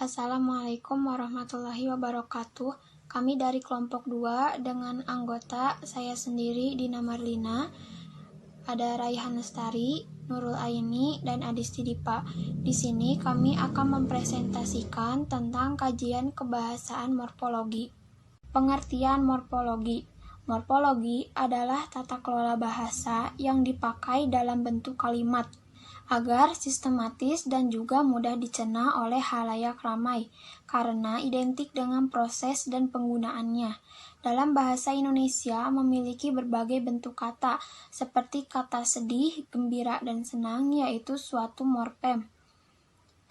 Assalamualaikum warahmatullahi wabarakatuh. Kami dari kelompok 2 dengan anggota saya sendiri Dina Marlina, ada Raihan Lestari, Nurul Aini, dan Adisti Dipa. Di sini kami akan mempresentasikan tentang kajian kebahasaan morfologi. Pengertian morfologi. Morfologi adalah tata kelola bahasa yang dipakai dalam bentuk kalimat agar sistematis dan juga mudah dicerna oleh halayak ramai, karena identik dengan proses dan penggunaannya. Dalam bahasa Indonesia memiliki berbagai bentuk kata, seperti kata sedih, gembira, dan senang, yaitu suatu morfem.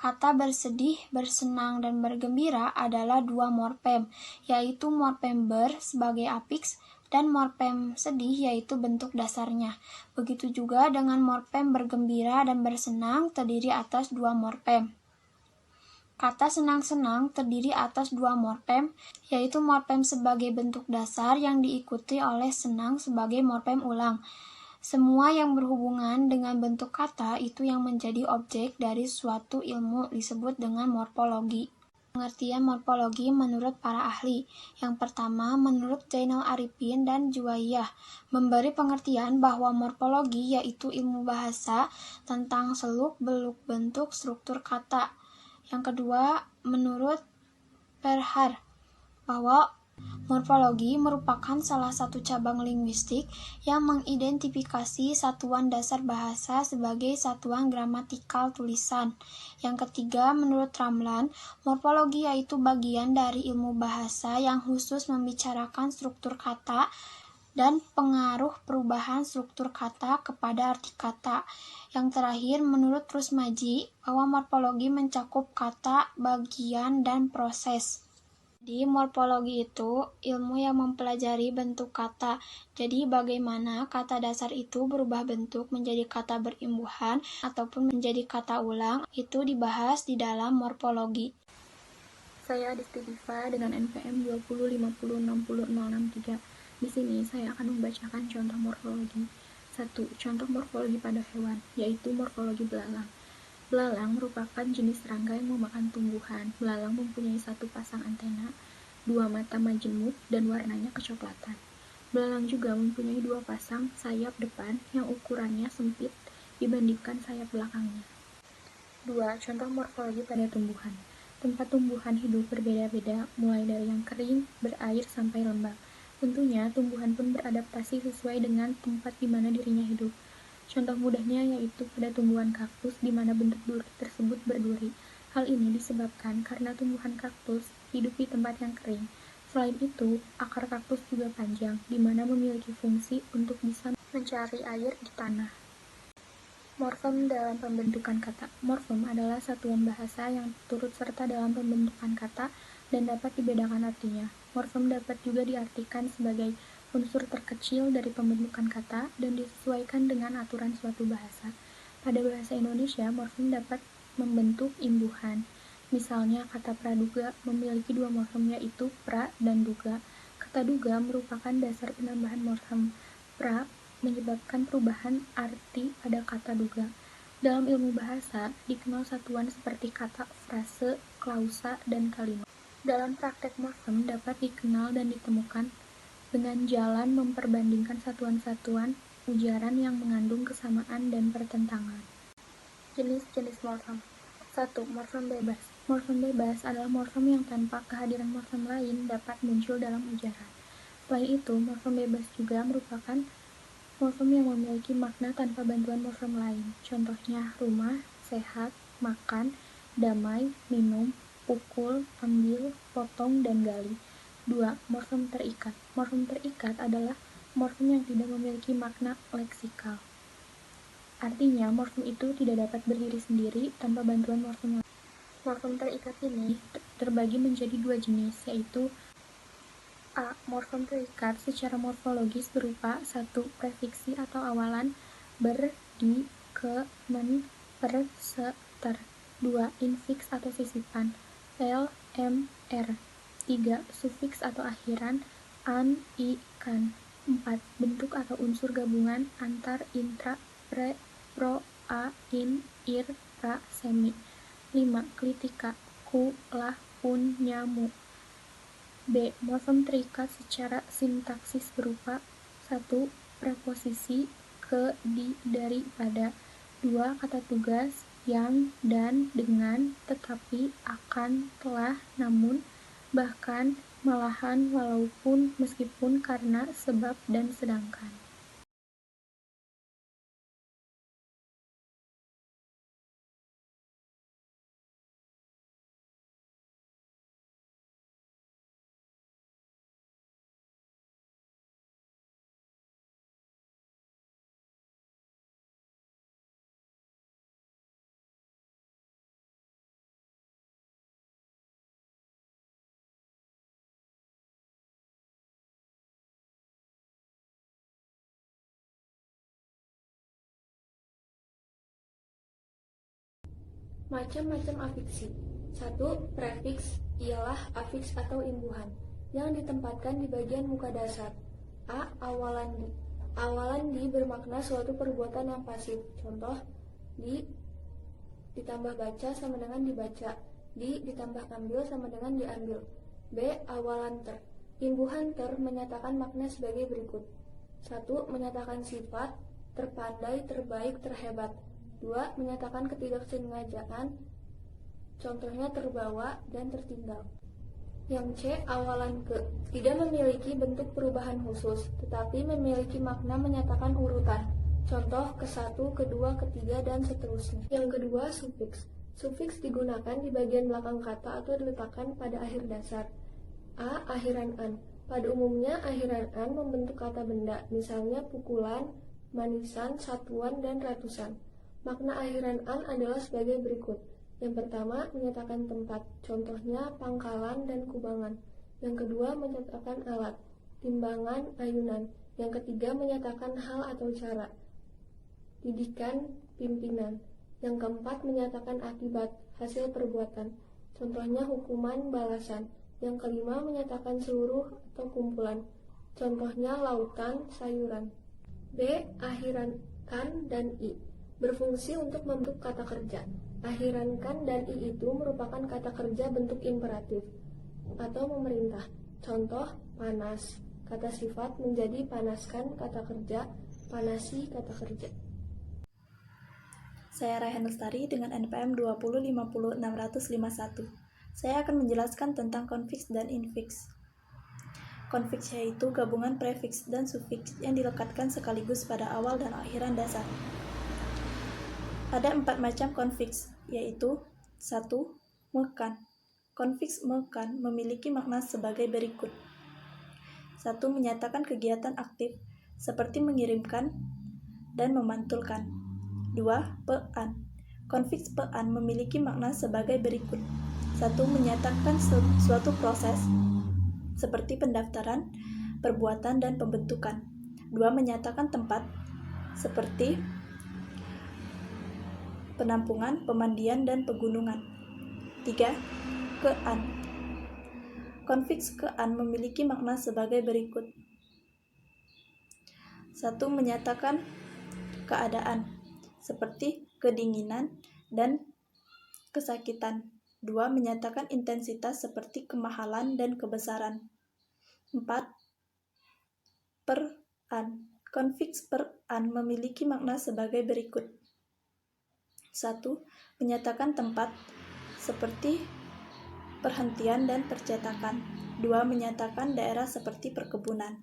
Kata bersedih, bersenang, dan bergembira adalah dua morfem, yaitu morfem ber sebagai afiks dan morfem sedih yaitu bentuk dasarnya. Begitu juga dengan morfem bergembira dan bersenang terdiri atas dua morfem. Kata senang-senang terdiri atas dua morfem, yaitu morfem sebagai bentuk dasar yang diikuti oleh senang sebagai morfem ulang. Semua yang berhubungan dengan bentuk kata itu yang menjadi objek dari suatu ilmu disebut dengan morfologi. Pengertian morfologi menurut para ahli. Yang pertama, menurut Zainal Arifin dan Juwaiyah, memberi pengertian bahwa morfologi yaitu ilmu bahasa tentang seluk-beluk bentuk struktur kata. Yang kedua, menurut Perhar, bahwa morfologi merupakan salah satu cabang linguistik yang mengidentifikasi satuan dasar bahasa sebagai satuan gramatikal tulisan. Yang ketiga, menurut Ramlan, morfologi yaitu bagian dari ilmu bahasa yang khusus membicarakan struktur kata dan pengaruh perubahan struktur kata kepada arti kata. Yang terakhir, menurut Rusmaji, bahwa morfologi mencakup kata, bagian, dan proses. Di morfologi itu ilmu yang mempelajari bentuk kata. Jadi bagaimana kata dasar itu berubah bentuk menjadi kata berimbuhan ataupun menjadi kata ulang, itu dibahas di dalam morfologi. Saya Adisti Diva dengan NPM 205060063. Di sini saya akan membacakan contoh morfologi. 1. Contoh morfologi pada hewan, yaitu morfologi belalang. Belalang merupakan jenis serangga yang memakan tumbuhan. Belalang mempunyai satu pasang antena, dua mata majemuk, dan warnanya kecoklatan. Belalang juga mempunyai dua pasang sayap depan yang ukurannya sempit dibandingkan sayap belakangnya. 2. Contoh morfologi pada tumbuhan. Tempat tumbuhan hidup berbeda-beda, mulai dari yang kering, berair, sampai lembab. Tentunya, tumbuhan pun beradaptasi sesuai dengan tempat di mana dirinya hidup. Contoh mudahnya yaitu pada tumbuhan kaktus di mana bentuk duri tersebut berduri. Hal ini disebabkan karena tumbuhan kaktus hidup di tempat yang kering. Selain itu, akar kaktus juga panjang, di mana memiliki fungsi untuk bisa mencari air di tanah. Morfem dalam pembentukan kata. Morfem adalah satuan bahasa yang turut serta dalam pembentukan kata dan dapat dibedakan artinya. Morfem dapat juga diartikan sebagai unsur terkecil dari pembentukan kata dan disesuaikan dengan aturan suatu bahasa. Pada bahasa Indonesia, morfem dapat membentuk imbuhan. Misalnya, kata praduga memiliki dua morfem yaitu pra dan duga. Kata duga merupakan dasar penambahan morfem. Pra menyebabkan perubahan arti pada kata duga. Dalam ilmu bahasa, dikenal satuan seperti kata, frase, klausa, dan kalimat. Dalam praktek morfem dapat dikenal dan ditemukan dengan jalan memperbandingkan satuan-satuan ujaran yang mengandung kesamaan dan pertentangan. Jenis-jenis morfem. 1. Morfem bebas. Morfem bebas adalah morfem yang tanpa kehadiran morfem lain dapat muncul dalam ujaran. Selain itu, morfem bebas juga merupakan morfem yang memiliki makna tanpa bantuan morfem lain. Contohnya rumah, sehat, makan, damai, minum, pukul, ambil, potong, dan gali. 2. Morfem terikat. Morfem terikat adalah morfem yang tidak memiliki makna leksikal. Artinya, morfem itu tidak dapat berdiri sendiri tanpa bantuan morfem lain. Morfem terikat ini terbagi menjadi dua jenis, yaitu A. Morfem terikat secara morfologis berupa 1. Prefiksi atau awalan ber, di, ke, men, per, se, ter. 2. Infiks atau sisipan l, m, r. 3. Sufiks atau akhiran an, i, kan. 4. Bentuk atau unsur gabungan antar, intra, pre, pro, a, in, ir, ra, semi. 5. Klitika ku, lah, pun, nyamu. B. Morfem terikat secara sintaksis berupa 1. Preposisi ke, di, dari, pada. 2. Kata tugas yang, dan, dengan, tetapi, akan, telah, namun, bahkan, malahan, walaupun, meskipun, karena, sebab, dan sedangkan. Macam-macam afiksi. 1. Prefiks ialah afiks atau imbuhan yang ditempatkan di bagian muka dasar. A. Awalan di. Awalan di bermakna suatu perbuatan yang pasif. Contoh, di ditambah baca sama dengan dibaca. Di ditambah ambil sama dengan diambil. B. Awalan ter. Imbuhan ter menyatakan makna sebagai berikut. 1. Menyatakan sifat, terpandai, terbaik, terhebat. 2. Menyatakan ketidaksengajaan, contohnya terbawa dan tertinggal. Yang C. Awalan ke. Tidak memiliki bentuk perubahan khusus, tetapi memiliki makna menyatakan urutan. Contoh ke-1, kedua, ketiga, dan seterusnya. Yang kedua, sufiks. Sufiks digunakan di bagian belakang kata atau diletakkan pada akhir dasar. A. Akhiran an. Pada umumnya, akhiran an membentuk kata benda, misalnya pukulan, manisan, satuan, dan ratusan. Makna akhiran an adalah sebagai berikut. Yang pertama, menyatakan tempat, contohnya pangkalan dan kubangan. Yang kedua, menyatakan alat, timbangan, ayunan. Yang ketiga, menyatakan hal atau cara, didikan, pimpinan. Yang keempat, menyatakan akibat, hasil perbuatan, contohnya hukuman, balasan. Yang kelima, menyatakan seluruh atau kumpulan, contohnya lautan, sayuran. B. Akhiran kan dan i berfungsi untuk membentuk kata kerja. Akhiran kan dan i itu merupakan kata kerja bentuk imperatif atau memerintah. Contoh, panas. Kata sifat menjadi panaskan kata kerja, panasi kata kerja. Saya Raihan Lestari dengan NPM 2050651. Saya akan menjelaskan tentang konfiks dan infiks. Konfiks yaitu gabungan prefiks dan sufiks yang dilekatkan sekaligus pada awal dan akhiran dasar. Ada 4 macam konfiks, yaitu 1. Mekan. Konfiks mekan memiliki makna sebagai berikut. 1. Menyatakan kegiatan aktif, seperti mengirimkan dan memantulkan. 2. Pean. Konfiks pean memiliki makna sebagai berikut. 1. Menyatakan suatu proses, seperti pendaftaran, perbuatan, dan pembentukan. 2. Menyatakan tempat, seperti penampungan, pemandian, dan pegunungan. 3. Kean. Konfiks kean memiliki makna sebagai berikut. 1. Menyatakan keadaan, seperti kedinginan dan kesakitan. 2. Menyatakan intensitas, seperti kemahalan dan kebesaran. 4. Peran. Konfiks peran memiliki makna sebagai berikut. 1. Menyatakan tempat, seperti perhentian dan percetakan. 2. Menyatakan daerah seperti perkebunan.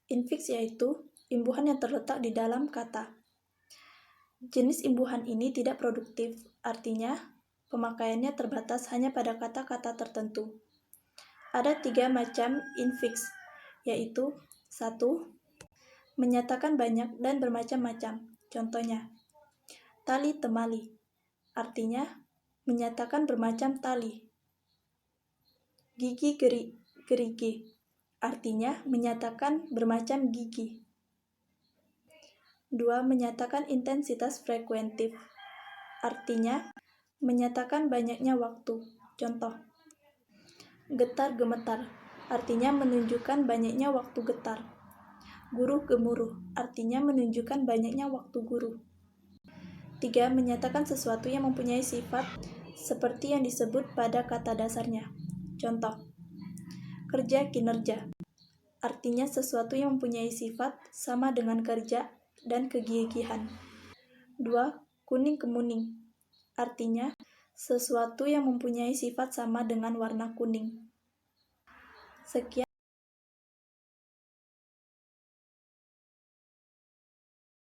Infiks yaitu imbuhan yang terletak di dalam kata. Jenis imbuhan ini tidak produktif, artinya pemakaiannya terbatas hanya pada kata-kata tertentu. Ada 3 macam infiks, yaitu 1. Menyatakan banyak dan bermacam-macam. Contohnya, tali temali, artinya menyatakan bermacam tali. Gigi gerigi, artinya menyatakan bermacam gigi. 2. Menyatakan intensitas frekuentif, artinya menyatakan banyaknya waktu. Contoh, getar gemetar, artinya menunjukkan banyaknya waktu getar. Guruh gemuruh, artinya menunjukkan banyaknya waktu guruh. 3. Menyatakan sesuatu yang mempunyai sifat seperti yang disebut pada kata dasarnya. Contoh, kerja kinerja, artinya sesuatu yang mempunyai sifat sama dengan kerja dan kegigihan. 2. Kuning kemuning, artinya sesuatu yang mempunyai sifat sama dengan warna kuning. Sekian.